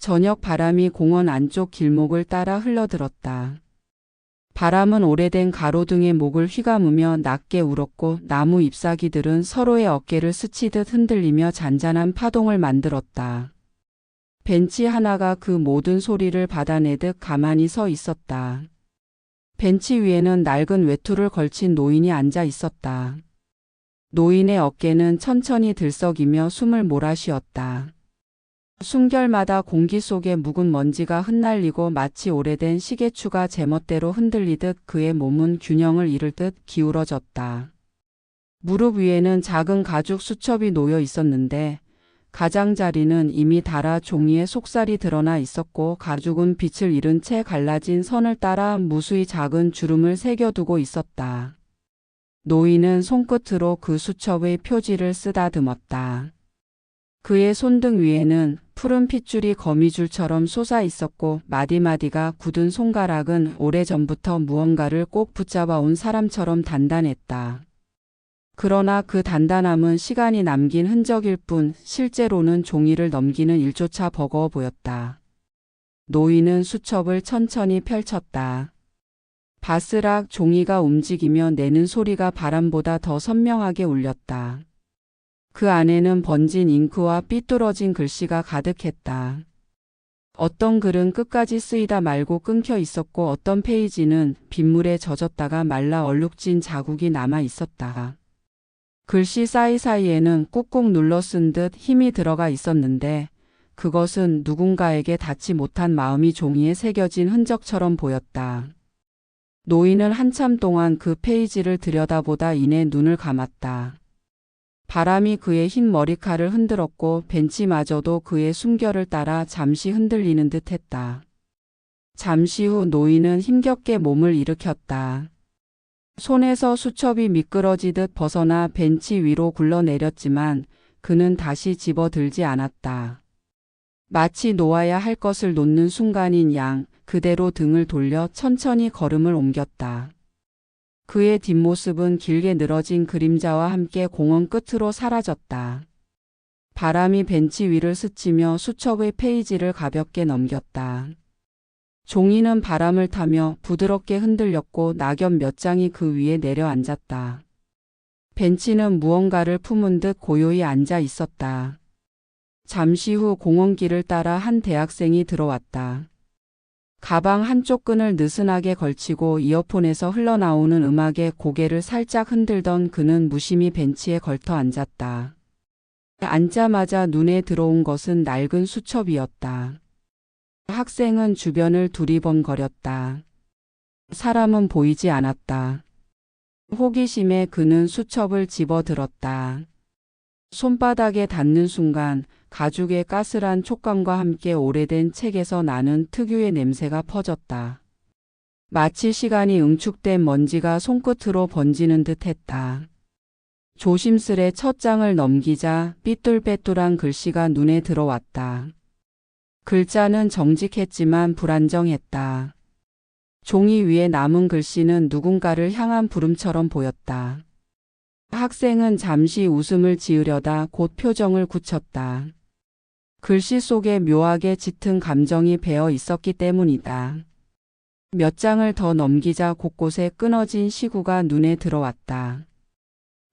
저녁 바람이 공원 안쪽 길목을 따라 흘러들었다. 바람은 오래된 가로등의 목을 휘감으며 낮게 울었고 나무 잎사귀들은 서로의 어깨를 스치듯 흔들리며 잔잔한 파동을 만들었다. 벤치 하나가 그 모든 소리를 받아내듯 가만히 서 있었다. 벤치 위에는 낡은 외투를 걸친 노인이 앉아 있었다. 노인의 어깨는 천천히 들썩이며 숨을 몰아쉬었다. 숨결마다 공기 속에 묵은 먼지가 흩날리고 마치 오래된 시계추가 제멋대로 흔들리듯 그의 몸은 균형을 잃을 듯 기울어졌다. 무릎 위에는 작은 가죽 수첩이 놓여 있었는데 가장자리는 이미 닳아 종이에 속살이 드러나 있었고 가죽은 빛을 잃은 채 갈라진 선을 따라 무수히 작은 주름을 새겨두고 있었다. 노인은 손끝으로 그 수첩의 표지를 쓰다듬었다. 그의 손등 위에는 푸른 핏줄이 거미줄처럼 솟아 있었고 마디마디가 굳은 손가락은 오래전부터 무언가를 꼭 붙잡아온 사람처럼 단단했다. 그러나 그 단단함은 시간이 남긴 흔적일 뿐 실제로는 종이를 넘기는 일조차 버거워 보였다. 노인은 수첩을 천천히 펼쳤다. 바스락 종이가 움직이며 내는 소리가 바람보다 더 선명하게 울렸다. 그 안에는 번진 잉크와 삐뚤어진 글씨가 가득했다. 어떤 글은 끝까지 쓰이다 말고 끊겨 있었고 어떤 페이지는 빗물에 젖었다가 말라 얼룩진 자국이 남아 있었다. 글씨 사이사이에는 꾹꾹 눌러 쓴 듯 힘이 들어가 있었는데 그것은 누군가에게 닿지 못한 마음이 종이에 새겨진 흔적처럼 보였다. 노인은 한참 동안 그 페이지를 들여다보다 이내 눈을 감았다. 바람이 그의 흰 머리칼을 흔들었고 벤치마저도 그의 숨결을 따라 잠시 흔들리는 듯 했다. 잠시 후 노인은 힘겹게 몸을 일으켰다. 손에서 수첩이 미끄러지듯 벗어나 벤치 위로 굴러내렸지만 그는 다시 집어들지 않았다. 마치 놓아야 할 것을 놓는 순간인 양 그대로 등을 돌려 천천히 걸음을 옮겼다. 그의 뒷모습은 길게 늘어진 그림자와 함께 공원 끝으로 사라졌다. 바람이 벤치 위를 스치며 수첩의 페이지를 가볍게 넘겼다. 종이는 바람을 타며 부드럽게 흔들렸고 낙엽 몇 장이 그 위에 내려앉았다. 벤치는 무언가를 품은 듯 고요히 앉아 있었다. 잠시 후 공원길을 따라 한 대학생이 들어왔다. 가방 한쪽 끈을 느슨하게 걸치고 이어폰에서 흘러나오는 음악에 고개를 살짝 흔들던 그는 무심히 벤치에 걸터 앉았다. 앉자마자 눈에 들어온 것은 낡은 수첩이었다. 학생은 주변을 두리번거렸다. 사람은 보이지 않았다. 호기심에 그는 수첩을 집어들었다. 손바닥에 닿는 순간 가죽의 까슬한 촉감과 함께 오래된 책에서 나는 특유의 냄새가 퍼졌다. 마치 시간이 응축된 먼지가 손끝으로 번지는 듯 했다. 조심스레 첫 장을 넘기자 삐뚤빼뚤한 글씨가 눈에 들어왔다. 글자는 정직했지만 불안정했다. 종이 위에 남은 글씨는 누군가를 향한 부름처럼 보였다. 학생은 잠시 웃음을 지으려다 곧 표정을 굳혔다. 글씨 속에 묘하게 짙은 감정이 배어 있었기 때문이다. 몇 장을 더 넘기자 곳곳에 끊어진 시구가 눈에 들어왔다.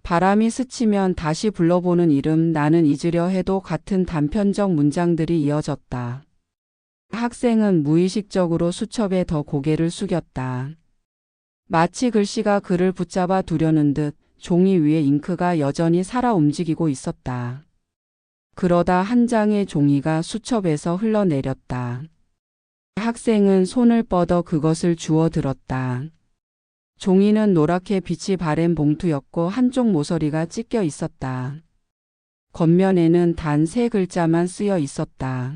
바람이 스치면 다시 불러보는 이름 나는 잊으려 해도 같은 단편적 문장들이 이어졌다. 학생은 무의식적으로 수첩에 더 고개를 숙였다. 마치 글씨가 그를 붙잡아 두려는 듯 종이 위에 잉크가 여전히 살아 움직이고 있었다. 그러다 한 장의 종이가 수첩에서 흘러내렸다. 학생은 손을 뻗어 그것을 주워 들었다. 종이는 노랗게 빛이 바랜 봉투였고 한쪽 모서리가 찢겨 있었다. 겉면에는 단 3글자만 쓰여 있었다.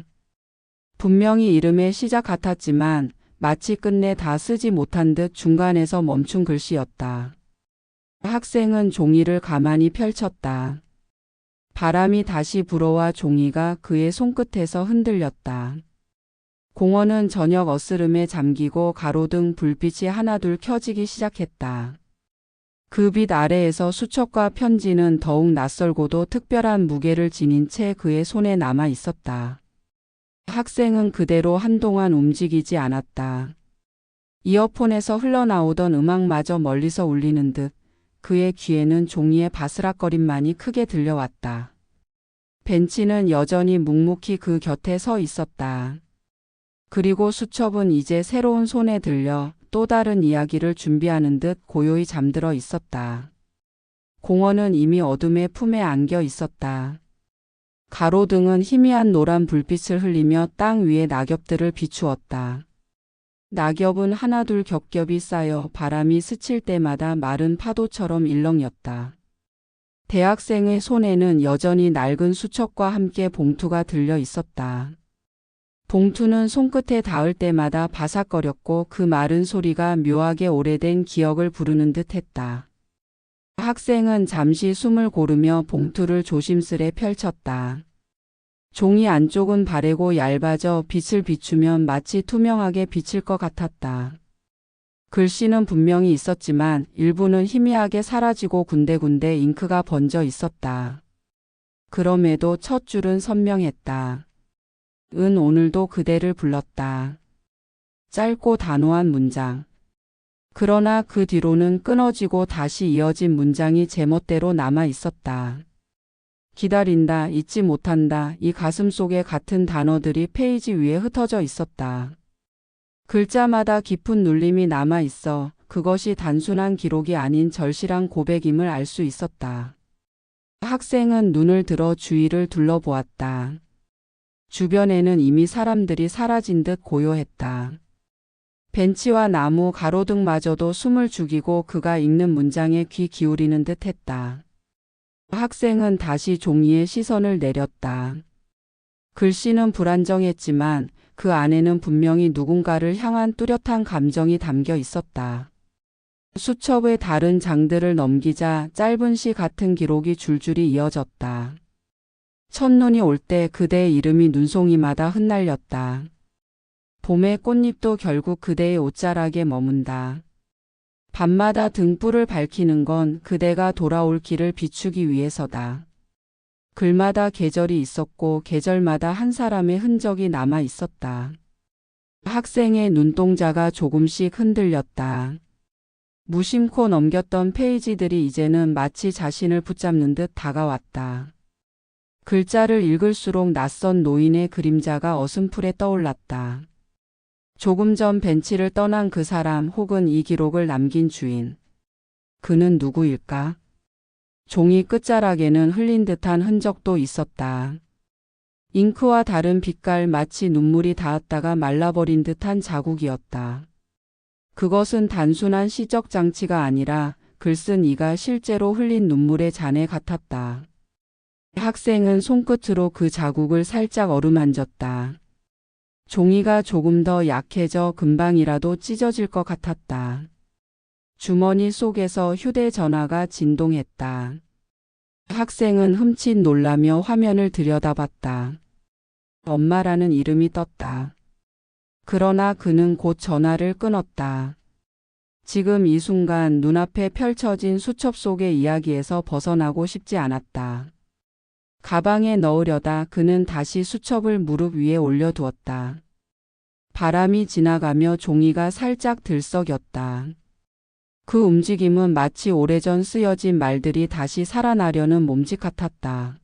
분명히 이름의 시작 같았지만 마치 끝내 다 쓰지 못한 듯 중간에서 멈춘 글씨였다. 학생은 종이를 가만히 펼쳤다. 바람이 다시 불어와 종이가 그의 손끝에서 흔들렸다. 공원은 저녁 어스름에 잠기고 가로등 불빛이 하나둘 켜지기 시작했다. 그 빛 아래에서 수첩과 편지는 더욱 낯설고도 특별한 무게를 지닌 채 그의 손에 남아 있었다. 학생은 그대로 한동안 움직이지 않았다. 이어폰에서 흘러나오던 음악마저 멀리서 울리는 듯 그의 귀에는 종이의 바스락거림만이 크게 들려왔다. 벤치는 여전히 묵묵히 그 곁에 서 있었다. 그리고 수첩은 이제 새로운 손에 들려 또 다른 이야기를 준비하는 듯 고요히 잠들어 있었다. 공원은 이미 어둠의 품에 안겨 있었다. 가로등은 희미한 노란 불빛을 흘리며 땅 위의 낙엽들을 비추었다. 낙엽은 하나둘 겹겹이 쌓여 바람이 스칠 때마다 마른 파도처럼 일렁였다. 대학생의 손에는 여전히 낡은 수첩과 함께 봉투가 들려 있었다. 봉투는 손끝에 닿을 때마다 바삭거렸고 그 마른 소리가 묘하게 오래된 기억을 부르는 듯 했다. 학생은 잠시 숨을 고르며 봉투를 조심스레 펼쳤다. 종이 안쪽은 바래고 얇아져 빛을 비추면 마치 투명하게 비칠 것 같았다. 글씨는 분명히 있었지만 일부는 희미하게 사라지고 군데군데 잉크가 번져 있었다. 그럼에도 첫 줄은 선명했다. 은 오늘도 그대를 불렀다. 짧고 단호한 문장. 그러나 그 뒤로는 끊어지고 다시 이어진 문장이 제멋대로 남아 있었다. 기다린다, 잊지 못한다, 이 가슴 속에 같은 단어들이 페이지 위에 흩어져 있었다. 글자마다 깊은 눌림이 남아 있어 그것이 단순한 기록이 아닌 절실한 고백임을 알 수 있었다. 학생은 눈을 들어 주위를 둘러보았다. 주변에는 이미 사람들이 사라진 듯 고요했다. 벤치와 나무 가로등마저도 숨을 죽이고 그가 읽는 문장에 귀 기울이는 듯 했다. 학생은 다시 종이에 시선을 내렸다. 글씨는 불안정했지만 그 안에는 분명히 누군가를 향한 뚜렷한 감정이 담겨 있었다. 수첩의 다른 장들을 넘기자 짧은 시 같은 기록이 줄줄이 이어졌다. 첫눈이 올 때 그대의 이름이 눈송이마다 흩날렸다. 봄의 꽃잎도 결국 그대의 옷자락에 머문다. 밤마다 등불을 밝히는 건 그대가 돌아올 길을 비추기 위해서다. 글마다 계절이 있었고 계절마다 한 사람의 흔적이 남아 있었다. 학생의 눈동자가 조금씩 흔들렸다. 무심코 넘겼던 페이지들이 이제는 마치 자신을 붙잡는 듯 다가왔다. 글자를 읽을수록 낯선 노인의 그림자가 어슴풀에 떠올랐다. 조금 전 벤치를 떠난 그 사람 혹은 이 기록을 남긴 주인. 그는 누구일까? 종이 끝자락에는 흘린 듯한 흔적도 있었다. 잉크와 다른 빛깔 마치 눈물이 닿았다가 말라버린 듯한 자국이었다. 그것은 단순한 시적 장치가 아니라 글쓴 이가 실제로 흘린 눈물의 잔해 같았다. 학생은 손끝으로 그 자국을 살짝 어루만졌다. 종이가 조금 더 약해져 금방이라도 찢어질 것 같았다. 주머니 속에서 휴대전화가 진동했다. 학생은 흠칫 놀라며 화면을 들여다봤다. 엄마라는 이름이 떴다. 그러나 그는 곧 전화를 끊었다. 지금 이 순간 눈앞에 펼쳐진 수첩 속의 이야기에서 벗어나고 싶지 않았다. 가방에 넣으려다 그는 다시 수첩을 무릎 위에 올려두었다. 바람이 지나가며 종이가 살짝 들썩였다. 그 움직임은 마치 오래전 쓰여진 말들이 다시 살아나려는 몸짓 같았다.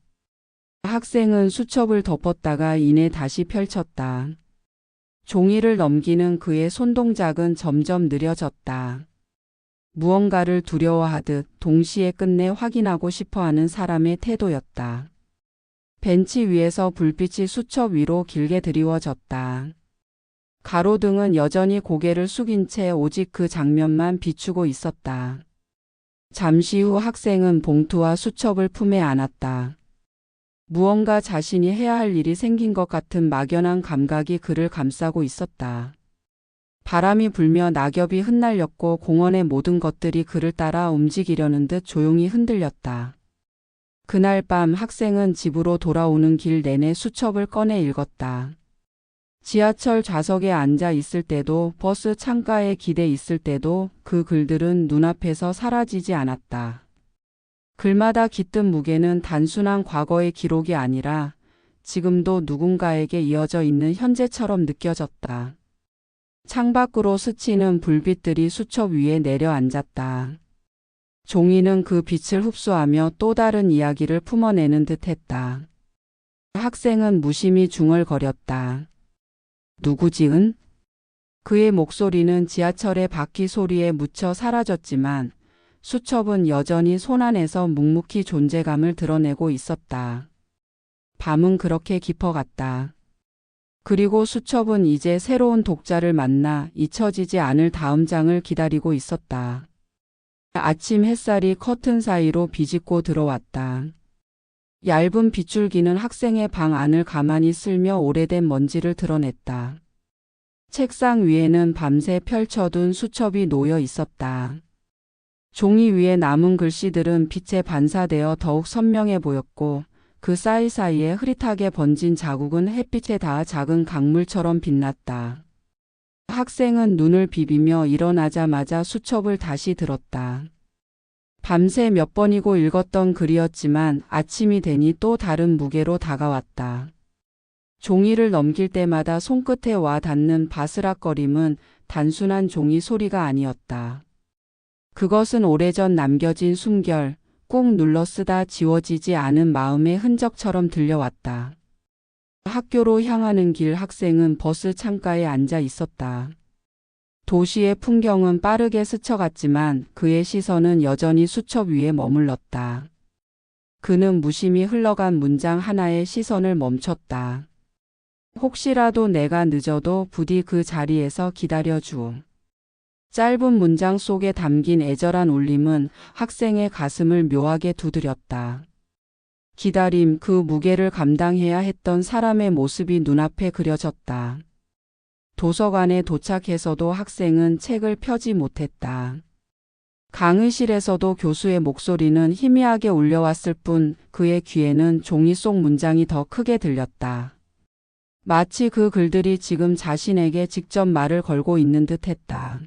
학생은 수첩을 덮었다가 이내 다시 펼쳤다. 종이를 넘기는 그의 손동작은 점점 느려졌다. 무언가를 두려워하듯 동시에 끝내 확인하고 싶어하는 사람의 태도였다. 벤치 위에서 불빛이 수첩 위로 길게 드리워졌다. 가로등은 여전히 고개를 숙인 채 오직 그 장면만 비추고 있었다. 잠시 후 학생은 봉투와 수첩을 품에 안았다. 무언가 자신이 해야 할 일이 생긴 것 같은 막연한 감각이 그를 감싸고 있었다. 바람이 불며 낙엽이 흩날렸고 공원의 모든 것들이 그를 따라 움직이려는 듯 조용히 흔들렸다. 그날 밤 학생은 집으로 돌아오는 길 내내 수첩을 꺼내 읽었다. 지하철 좌석에 앉아 있을 때도 버스 창가에 기대 있을 때도 그 글들은 눈앞에서 사라지지 않았다. 글마다 깃든 무게는 단순한 과거의 기록이 아니라 지금도 누군가에게 이어져 있는 현재처럼 느껴졌다. 창밖으로 스치는 불빛들이 수첩 위에 내려앉았다. 종이는 그 빛을 흡수하며 또 다른 이야기를 품어내는 듯했다. 학생은 무심히 중얼거렸다. 누구지 은? 그의 목소리는 지하철의 바퀴 소리에 묻혀 사라졌지만 수첩은 여전히 손안에서 묵묵히 존재감을 드러내고 있었다. 밤은 그렇게 깊어갔다. 그리고 수첩은 이제 새로운 독자를 만나 잊혀지지 않을 다음 장을 기다리고 있었다. 아침 햇살이 커튼 사이로 비집고 들어왔다. 얇은 빗줄기는 학생의 방 안을 가만히 쓸며 오래된 먼지를 드러냈다. 책상 위에는 밤새 펼쳐둔 수첩이 놓여 있었다. 종이 위에 남은 글씨들은 빛에 반사되어 더욱 선명해 보였고 그 사이사이에 흐릿하게 번진 자국은 햇빛에 닿아 작은 강물처럼 빛났다. 학생은 눈을 비비며 일어나자마자 수첩을 다시 들었다. 밤새 몇 번이고 읽었던 글이었지만 아침이 되니 또 다른 무게로 다가왔다. 종이를 넘길 때마다 손끝에 와 닿는 바스락거림은 단순한 종이 소리가 아니었다. 그것은 오래전 남겨진 숨결, 꾹 눌러 쓰다 지워지지 않은 마음의 흔적처럼 들려왔다. 학교로 향하는 길 학생은 버스 창가에 앉아 있었다. 도시의 풍경은 빠르게 스쳐갔지만 그의 시선은 여전히 수첩 위에 머물렀다. 그는 무심히 흘러간 문장 하나에 시선을 멈췄다. 혹시라도 내가 늦어도 부디 그 자리에서 기다려주. 짧은 문장 속에 담긴 애절한 울림은 학생의 가슴을 묘하게 두드렸다. 기다림, 그 무게를 감당해야 했던 사람의 모습이 눈앞에 그려졌다. 도서관에 도착해서도 학생은 책을 펴지 못했다. 강의실에서도 교수의 목소리는 희미하게 울려왔을 뿐 그의 귀에는 종이 속 문장이 더 크게 들렸다. 마치 그 글들이 지금 자신에게 직접 말을 걸고 있는 듯했다.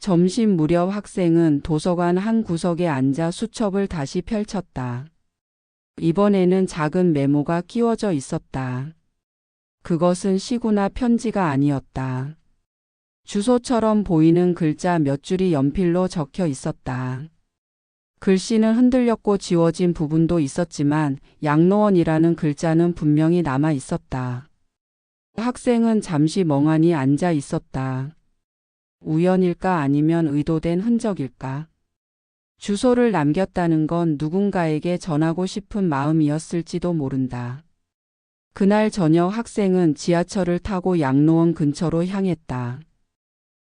점심 무렵 학생은 도서관 한 구석에 앉아 수첩을 다시 펼쳤다. 이번에는 작은 메모가 끼워져 있었다. 그것은 시구나 편지가 아니었다. 주소처럼 보이는 글자 몇 줄이 연필로 적혀 있었다. 글씨는 흔들렸고 지워진 부분도 있었지만 양로원이라는 글자는 분명히 남아 있었다. 학생은 잠시 멍하니 앉아 있었다. 우연일까 아니면 의도된 흔적일까? 주소를 남겼다는 건 누군가에게 전하고 싶은 마음이었을지도 모른다. 그날 저녁 학생은 지하철을 타고 양로원 근처로 향했다.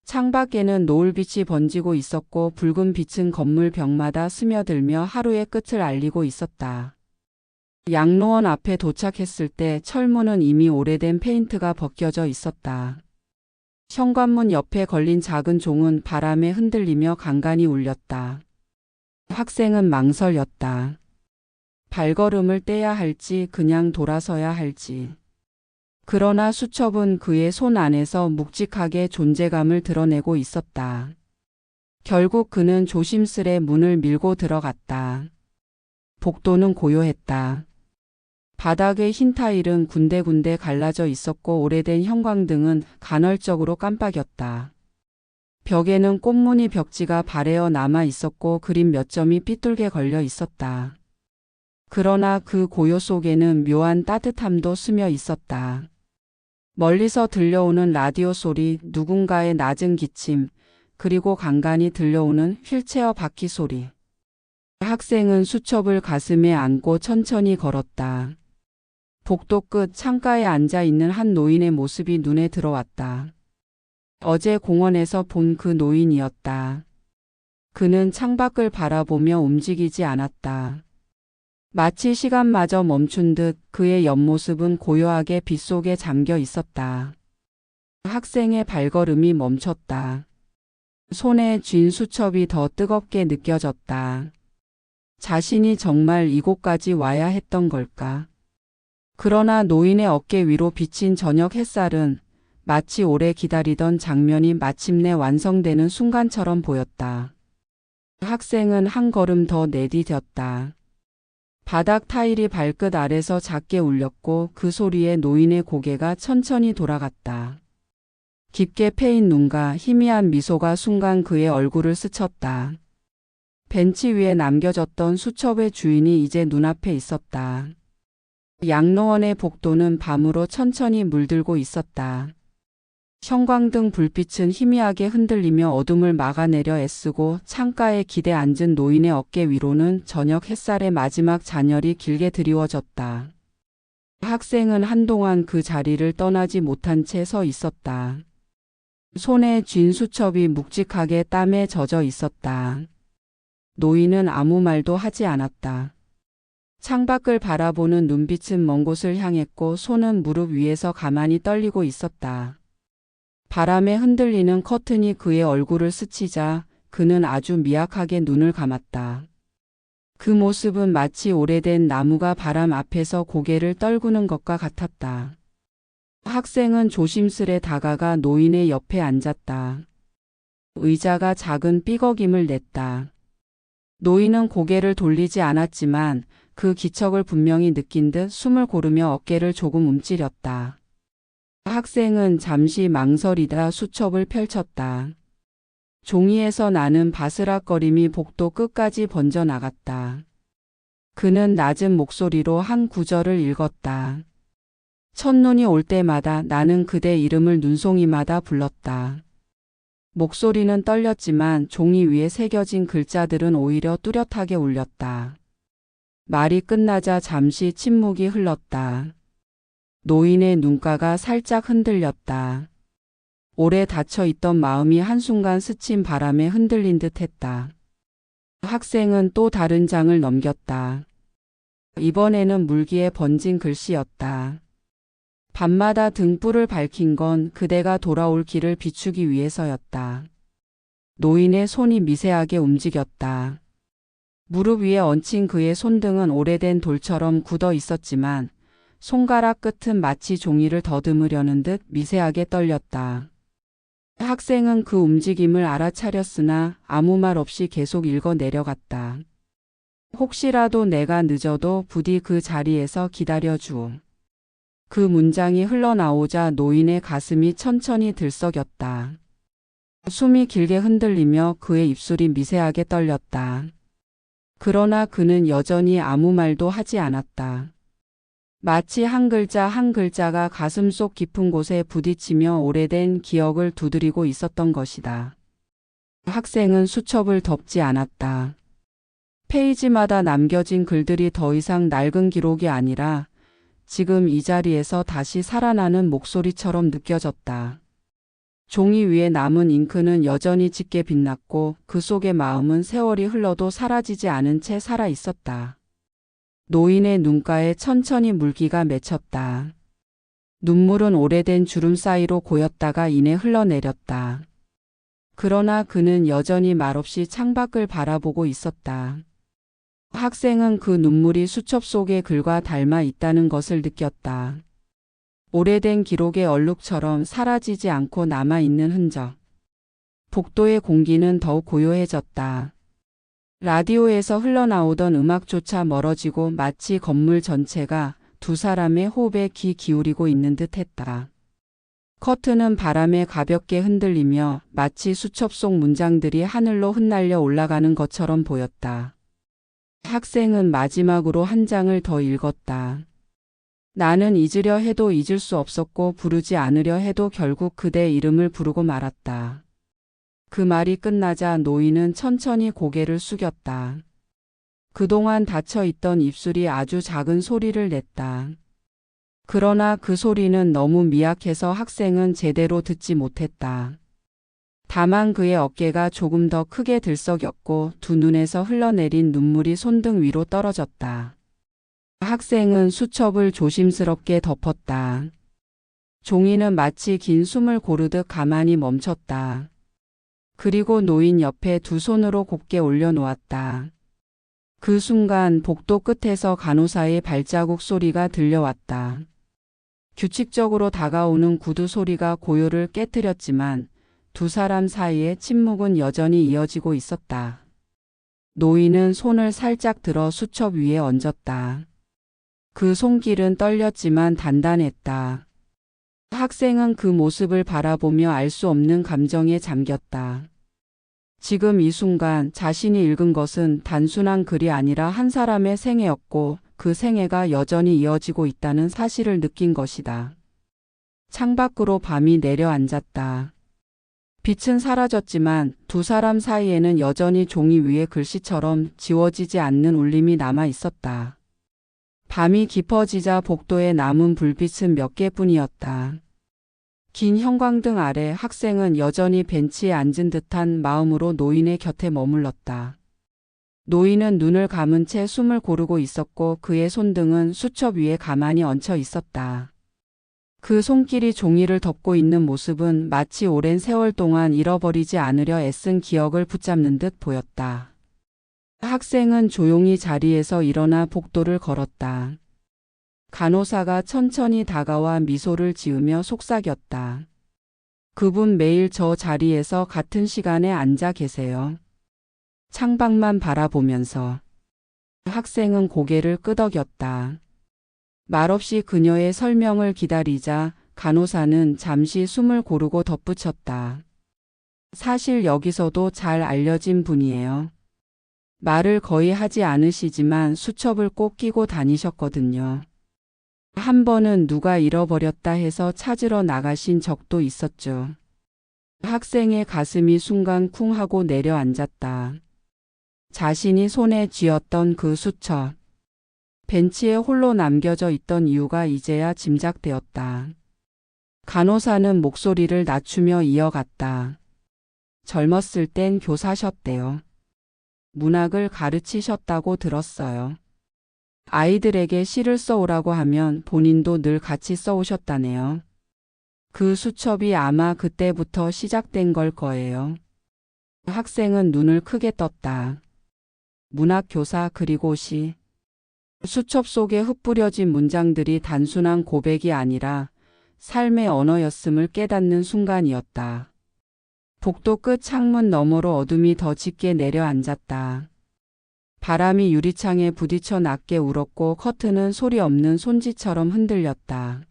창밖에는 노을빛이 번지고 있었고 붉은 빛은 건물 벽마다 스며들며 하루의 끝을 알리고 있었다. 양로원 앞에 도착했을 때 철문은 이미 오래된 페인트가 벗겨져 있었다. 현관문 옆에 걸린 작은 종은 바람에 흔들리며 간간히 울렸다. 학생은 망설였다. 발걸음을 떼야 할지 그냥 돌아서야 할지. 그러나 수첩은 그의 손 안에서 묵직하게 존재감을 드러내고 있었다. 결국 그는 조심스레 문을 밀고 들어갔다. 복도는 고요했다. 바닥의 흰 타일은 군데군데 갈라져 있었고 오래된 형광등은 간헐적으로 깜빡였다. 벽에는 꽃무늬 벽지가 발에어 남아 있었고 그림 몇 점이 삐뚤게 걸려 있었다. 그러나 그 고요 속에는 묘한 따뜻함도 스며 있었다. 멀리서 들려오는 라디오 소리, 누군가의 낮은 기침, 그리고 간간히 들려오는 휠체어 바퀴 소리. 학생은 수첩을 가슴에 안고 천천히 걸었다. 복도 끝 창가에 앉아 있는 한 노인의 모습이 눈에 들어왔다. 어제 공원에서 본 그 노인이었다. 그는 창밖을 바라보며 움직이지 않았다. 마치 시간마저 멈춘 듯 그의 옆모습은 고요하게 빛 속에 잠겨 있었다. 학생의 발걸음이 멈췄다. 손에 쥔 수첩이 더 뜨겁게 느껴졌다. 자신이 정말 이곳까지 와야 했던 걸까? 그러나 노인의 어깨 위로 비친 저녁 햇살은 마치 오래 기다리던 장면이 마침내 완성되는 순간처럼 보였다. 학생은 한 걸음 더 내디뎠다. 바닥 타일이 발끝 아래서 작게 울렸고 그 소리에 노인의 고개가 천천히 돌아갔다. 깊게 패인 눈과 희미한 미소가 순간 그의 얼굴을 스쳤다. 벤치 위에 남겨졌던 수첩의 주인이 이제 눈앞에 있었다. 양로원의 복도는 밤으로 천천히 물들고 있었다. 형광등 불빛은 희미하게 흔들리며 어둠을 막아내려 애쓰고 창가에 기대 앉은 노인의 어깨 위로는 저녁 햇살의 마지막 잔열이 길게 드리워졌다. 학생은 한동안 그 자리를 떠나지 못한 채 서 있었다. 손에 쥔 수첩이 묵직하게 땀에 젖어 있었다. 노인은 아무 말도 하지 않았다. 창밖을 바라보는 눈빛은 먼 곳을 향했고 손은 무릎 위에서 가만히 떨리고 있었다. 바람에 흔들리는 커튼이 그의 얼굴을 스치자 그는 아주 미약하게 눈을 감았다. 그 모습은 마치 오래된 나무가 바람 앞에서 고개를 떨구는 것과 같았다. 학생은 조심스레 다가가 노인의 옆에 앉았다. 의자가 작은 삐걱임을 냈다. 노인은 고개를 돌리지 않았지만 그 기척을 분명히 느낀 듯 숨을 고르며 어깨를 조금 움츠렸다. 학생은 잠시 망설이다 수첩을 펼쳤다. 종이에서 나는 바스락거림이 복도 끝까지 번져나갔다. 그는 낮은 목소리로 한 구절을 읽었다. 첫눈이 올 때마다 나는 그대 이름을 눈송이마다 불렀다. 목소리는 떨렸지만 종이 위에 새겨진 글자들은 오히려 뚜렷하게 울렸다. 말이 끝나자 잠시 침묵이 흘렀다. 노인의 눈가가 살짝 흔들렸다. 오래 닫혀있던 마음이 한순간 스친 바람에 흔들린 듯 했다. 학생은 또 다른 장을 넘겼다. 이번에는 물기에 번진 글씨였다. 밤마다 등불을 밝힌 건 그대가 돌아올 길을 비추기 위해서였다. 노인의 손이 미세하게 움직였다. 무릎 위에 얹힌 그의 손등은 오래된 돌처럼 굳어 있었지만 손가락 끝은 마치 종이를 더듬으려는 듯 미세하게 떨렸다. 학생은 그 움직임을 알아차렸으나 아무 말 없이 계속 읽어 내려갔다. 혹시라도 내가 늦어도 부디 그 자리에서 기다려주. 그 문장이 흘러나오자 노인의 가슴이 천천히 들썩였다. 숨이 길게 흔들리며 그의 입술이 미세하게 떨렸다. 그러나 그는 여전히 아무 말도 하지 않았다. 마치 한 글자 한 글자가 가슴속 깊은 곳에 부딪히며 오래된 기억을 두드리고 있었던 것이다. 학생은 수첩을 덮지 않았다. 페이지마다 남겨진 글들이 더 이상 낡은 기록이 아니라 지금 이 자리에서 다시 살아나는 목소리처럼 느껴졌다. 종이 위에 남은 잉크는 여전히 짙게 빛났고 그 속의 마음은 세월이 흘러도 사라지지 않은 채 살아 있었다. 노인의 눈가에 천천히 물기가 맺혔다. 눈물은 오래된 주름 사이로 고였다가 이내 흘러내렸다. 그러나 그는 여전히 말없이 창밖을 바라보고 있었다. 학생은 그 눈물이 수첩 속의 글과 닮아 있다는 것을 느꼈다. 오래된 기록의 얼룩처럼 사라지지 않고 남아있는 흔적. 복도의 공기는 더욱 고요해졌다. 라디오에서 흘러나오던 음악조차 멀어지고 마치 건물 전체가 두 사람의 호흡에 귀 기울이고 있는 듯 했다. 커튼은 바람에 가볍게 흔들리며 마치 수첩 속 문장들이 하늘로 흩날려 올라가는 것처럼 보였다. 학생은 마지막으로 한 장을 더 읽었다. 나는 잊으려 해도 잊을 수 없었고 부르지 않으려 해도 결국 그대 이름을 부르고 말았다. 그 말이 끝나자 노인은 천천히 고개를 숙였다. 그동안 닫혀있던 입술이 아주 작은 소리를 냈다. 그러나 그 소리는 너무 미약해서 학생은 제대로 듣지 못했다. 다만 그의 어깨가 조금 더 크게 들썩였고 두 눈에서 흘러내린 눈물이 손등 위로 떨어졌다. 학생은 수첩을 조심스럽게 덮었다. 종이는 마치 긴 숨을 고르듯 가만히 멈췄다. 그리고 노인 옆에 두 손으로 곧게 올려놓았다. 그 순간 복도 끝에서 간호사의 발자국 소리가 들려왔다. 규칙적으로 다가오는 구두 소리가 고요를 깨뜨렸지만 두 사람 사이의 침묵은 여전히 이어지고 있었다. 노인은 손을 살짝 들어 수첩 위에 얹었다. 그 손길은 떨렸지만 단단했다. 학생은 그 모습을 바라보며 알 수 없는 감정에 잠겼다. 지금 이 순간 자신이 읽은 것은 단순한 글이 아니라 한 사람의 생애였고 그 생애가 여전히 이어지고 있다는 사실을 느낀 것이다. 창밖으로 밤이 내려앉았다. 빛은 사라졌지만 두 사람 사이에는 여전히 종이 위에 글씨처럼 지워지지 않는 울림이 남아 있었다. 밤이 깊어지자 복도에 남은 불빛은 몇 개뿐이었다. 긴 형광등 아래 학생은 여전히 벤치에 앉은 듯한 마음으로 노인의 곁에 머물렀다. 노인은 눈을 감은 채 숨을 고르고 있었고 그의 손등은 수첩 위에 가만히 얹혀 있었다. 그 손길이 종이를 덮고 있는 모습은 마치 오랜 세월 동안 잃어버리지 않으려 애쓴 기억을 붙잡는 듯 보였다. 학생은 조용히 자리에서 일어나 복도를 걸었다. 간호사가 천천히 다가와 미소를 지으며 속삭였다. 그분 매일 저 자리에서 같은 시간에 앉아 계세요. 창밖만 바라보면서. 학생은 고개를 끄덕였다. 말없이 그녀의 설명을 기다리자 간호사는 잠시 숨을 고르고 덧붙였다. 사실 여기서도 잘 알려진 분이에요. 말을 거의 하지 않으시지만 수첩을 꼭 끼고 다니셨거든요. 한 번은 누가 잃어버렸다 해서 찾으러 나가신 적도 있었죠. 학생의 가슴이 순간 쿵 하고 내려앉았다. 자신이 손에 쥐었던 그 수첩. 벤치에 홀로 남겨져 있던 이유가 이제야 짐작되었다. 간호사는 목소리를 낮추며 이어갔다. 젊었을 땐 교사셨대요. 문학을 가르치셨다고 들었어요. 아이들에게 시를 써오라고 하면 본인도 늘 같이 써오셨다네요. 그 수첩이 아마 그때부터 시작된 걸 거예요. 학생은 눈을 크게 떴다. 문학교사 그리고 시. 수첩 속에 흩뿌려진 문장들이 단순한 고백이 아니라 삶의 언어였음을 깨닫는 순간이었다. 복도 끝 창문 너머로 어둠이 더 짙게 내려앉았다. 바람이 유리창에 부딪혀 낮게 울었고 커튼은 소리 없는 손짓처럼 흔들렸다.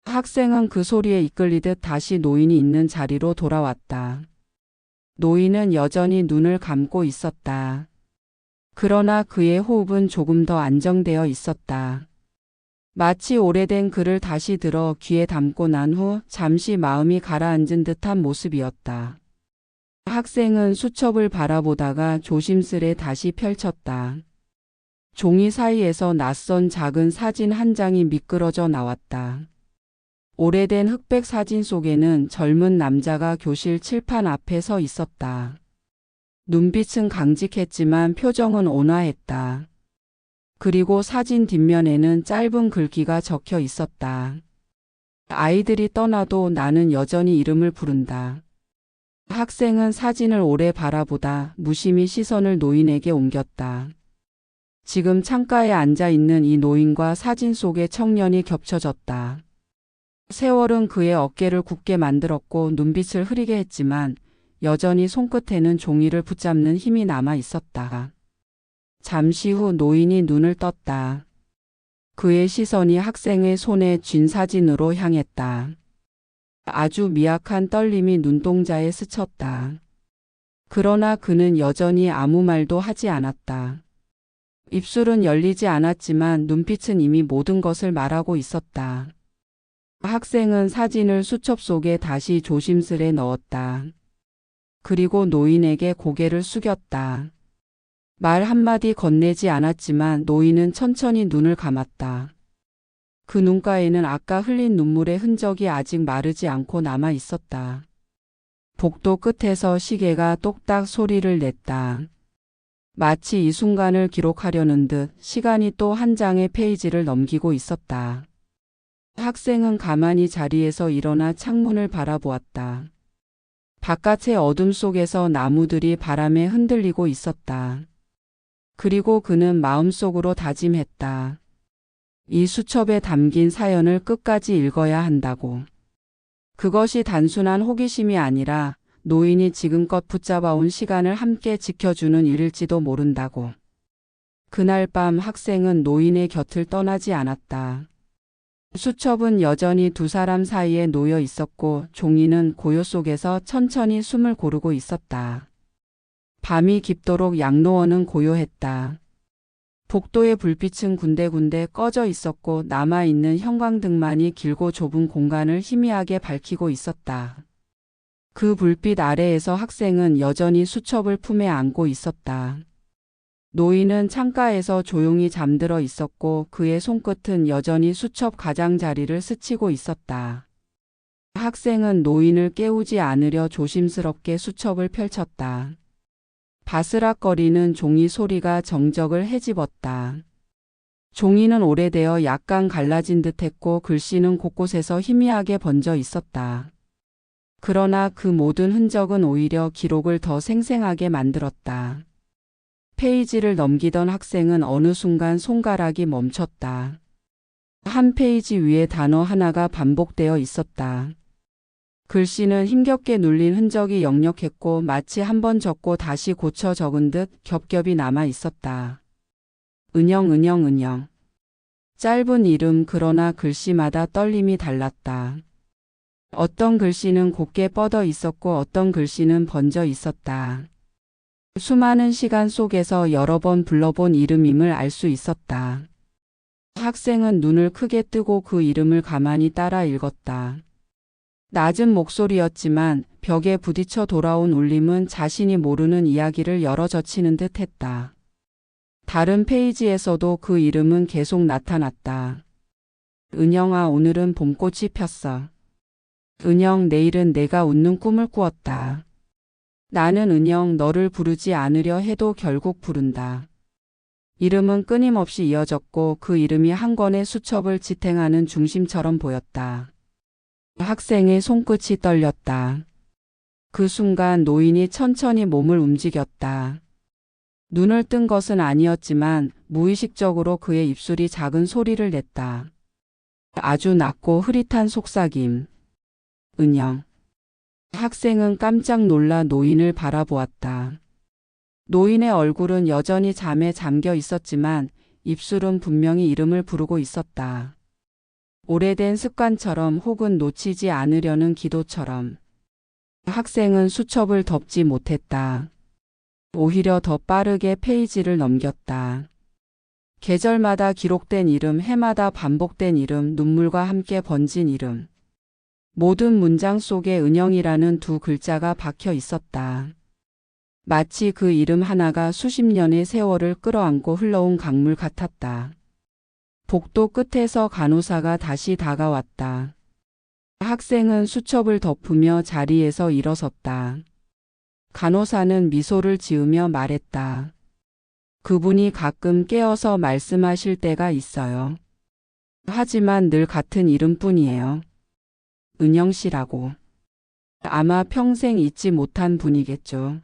학생은 그 소리에 이끌리듯 다시 노인이 있는 자리로 돌아왔다. 노인은 여전히 눈을 감고 있었다. 그러나 그의 호흡은 조금 더 안정되어 있었다. 마치 오래된 글을 다시 들어 귀에 담고 난 후 잠시 마음이 가라앉은 듯한 모습이었다. 학생은 수첩을 바라보다가 조심스레 다시 펼쳤다. 종이 사이에서 낯선 작은 사진 한 장이 미끄러져 나왔다. 오래된 흑백 사진 속에는 젊은 남자가 교실 칠판 앞에 서 있었다. 눈빛은 강직했지만 표정은 온화했다. 그리고 사진 뒷면에는 짧은 글귀가 적혀 있었다. 아이들이 떠나도 나는 여전히 이름을 부른다. 학생은 사진을 오래 바라보다 무심히 시선을 노인에게 옮겼다. 지금 창가에 앉아 있는 이 노인과 사진 속의 청년이 겹쳐졌다. 세월은 그의 어깨를 굳게 만들었고 눈빛을 흐리게 했지만 여전히 손끝에는 종이를 붙잡는 힘이 남아 있었다. 잠시 후 노인이 눈을 떴다. 그의 시선이 학생의 손에 쥔 사진으로 향했다. 아주 미약한 떨림이 눈동자에 스쳤다. 그러나 그는 여전히 아무 말도 하지 않았다. 입술은 열리지 않았지만 눈빛은 이미 모든 것을 말하고 있었다. 학생은 사진을 수첩 속에 다시 조심스레 넣었다. 그리고 노인에게 고개를 숙였다. 말 한마디 건네지 않았지만 노인은 천천히 눈을 감았다. 그 눈가에는 아까 흘린 눈물의 흔적이 아직 마르지 않고 남아 있었다. 복도 끝에서 시계가 똑딱 소리를 냈다. 마치 이 순간을 기록하려는 듯 시간이 또 한 장의 페이지를 넘기고 있었다. 학생은 가만히 자리에서 일어나 창문을 바라보았다. 바깥의 어둠 속에서 나무들이 바람에 흔들리고 있었다. 그리고 그는 마음속으로 다짐했다. 이 수첩에 담긴 사연을 끝까지 읽어야 한다고. 그것이 단순한 호기심이 아니라 노인이 지금껏 붙잡아온 시간을 함께 지켜주는 일일지도 모른다고. 그날 밤 학생은 노인의 곁을 떠나지 않았다. 수첩은 여전히 두 사람 사이에 놓여 있었고 종이는 고요 속에서 천천히 숨을 고르고 있었다. 밤이 깊도록 양로원은 고요했다. 복도의 불빛은 군데군데 꺼져 있었고 남아있는 형광등만이 길고 좁은 공간을 희미하게 밝히고 있었다. 그 불빛 아래에서 학생은 여전히 수첩을 품에 안고 있었다. 노인은 창가에서 조용히 잠들어 있었고 그의 손끝은 여전히 수첩 가장자리를 스치고 있었다. 학생은 노인을 깨우지 않으려 조심스럽게 수첩을 펼쳤다. 바스락거리는 종이 소리가 정적을 헤집었다. 종이는 오래되어 약간 갈라진 듯했고 글씨는 곳곳에서 희미하게 번져 있었다. 그러나 그 모든 흔적은 오히려 기록을 더 생생하게 만들었다. 페이지를 넘기던 학생은 어느 순간 손가락이 멈췄다. 한 페이지 위에 단어 하나가 반복되어 있었다. 글씨는 힘겹게 눌린 흔적이 역력했고 마치 한 번 적고 다시 고쳐 적은 듯 겹겹이 남아 있었다. 은영, 은영, 은영. 짧은 이름, 그러나 글씨마다 떨림이 달랐다. 어떤 글씨는 곱게 뻗어 있었고 어떤 글씨는 번져 있었다. 수많은 시간 속에서 여러 번 불러본 이름임을 알 수 있었다. 학생은 눈을 크게 뜨고 그 이름을 가만히 따라 읽었다. 낮은 목소리였지만 벽에 부딪혀 돌아온 울림은 자신이 모르는 이야기를 열어젖히는 듯 했다. 다른 페이지에서도 그 이름은 계속 나타났다. 은영아, 오늘은 봄꽃이 폈어. 은영, 내일은 내가 웃는 꿈을 꾸었다. 나는 은영, 너를 부르지 않으려 해도 결국 부른다. 이름은 끊임없이 이어졌고 그 이름이 한 권의 수첩을 지탱하는 중심처럼 보였다. 학생의 손끝이 떨렸다. 그 순간 노인이 천천히 몸을 움직였다. 눈을 뜬 것은 아니었지만 무의식적으로 그의 입술이 작은 소리를 냈다. 아주 낮고 흐릿한 속삭임. 은영. 학생은 깜짝 놀라 노인을 바라보았다. 노인의 얼굴은 여전히 잠에 잠겨 있었지만 입술은 분명히 이름을 부르고 있었다. 오래된 습관처럼 혹은 놓치지 않으려는 기도처럼. 학생은 수첩을 덮지 못했다. 오히려 더 빠르게 페이지를 넘겼다. 계절마다 기록된 이름, 해마다 반복된 이름, 눈물과 함께 번진 이름. 모든 문장 속에 은영이라는 두 글자가 박혀 있었다. 마치 그 이름 하나가 수십 년의 세월을 끌어안고 흘러온 강물 같았다. 복도 끝에서 간호사가 다시 다가왔다. 학생은 수첩을 덮으며 자리에서 일어섰다. 간호사는 미소를 지으며 말했다. 그분이 가끔 깨어서 말씀하실 때가 있어요. 하지만 늘 같은 이름뿐이에요. 은영 씨라고. 아마 평생 잊지 못한 분이겠죠.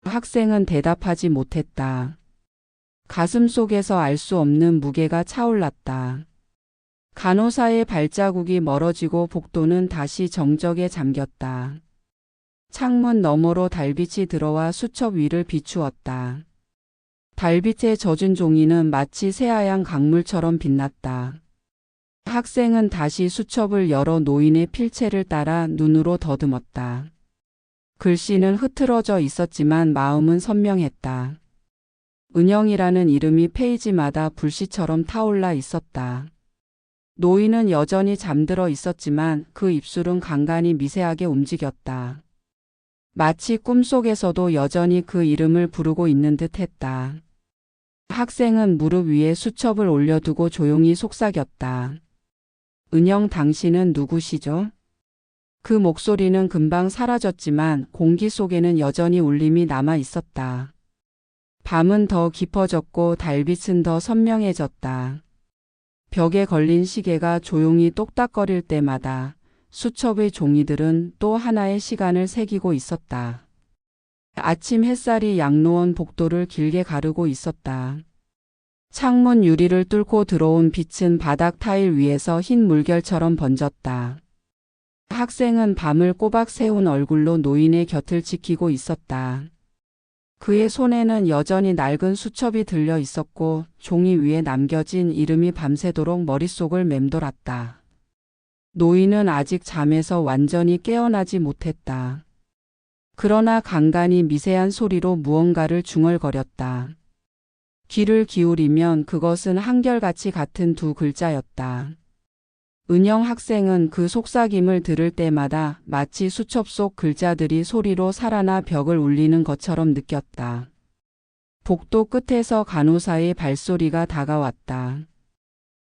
학생은 대답하지 못했다. 가슴 속에서 알 수 없는 무게가 차올랐다. 간호사의 발자국이 멀어지고 복도는 다시 정적에 잠겼다. 창문 너머로 달빛이 들어와 수첩 위를 비추었다. 달빛에 젖은 종이는 마치 새하얀 강물처럼 빛났다. 학생은 다시 수첩을 열어 노인의 필체를 따라 눈으로 더듬었다. 글씨는 흐트러져 있었지만 마음은 선명했다. 은영이라는 이름이 페이지마다 불씨처럼 타올라 있었다. 노인은 여전히 잠들어 있었지만 그 입술은 간간히 미세하게 움직였다. 마치 꿈속에서도 여전히 그 이름을 부르고 있는 듯 했다. 학생은 무릎 위에 수첩을 올려두고 조용히 속삭였다. 은영, 당신은 누구시죠? 그 목소리는 금방 사라졌지만 공기 속에는 여전히 울림이 남아 있었다. 밤은 더 깊어졌고 달빛은 더 선명해졌다. 벽에 걸린 시계가 조용히 똑딱거릴 때마다 수첩의 종이들은 또 하나의 시간을 새기고 있었다. 아침 햇살이 양로원 복도를 길게 가르고 있었다. 창문 유리를 뚫고 들어온 빛은 바닥 타일 위에서 흰 물결처럼 번졌다. 학생은 밤을 꼬박 새운 얼굴로 노인의 곁을 지키고 있었다. 그의 손에는 여전히 낡은 수첩이 들려 있었고 종이 위에 남겨진 이름이 밤새도록 머릿속을 맴돌았다. 노인은 아직 잠에서 완전히 깨어나지 못했다. 그러나 간간이 미세한 소리로 무언가를 중얼거렸다. 귀를 기울이면 그것은 한결같이 같은 두 글자였다. 은영 학생은 그 속삭임을 들을 때마다 마치 수첩 속 글자들이 소리로 살아나 벽을 울리는 것처럼 느꼈다. 복도 끝에서 간호사의 발소리가 다가왔다.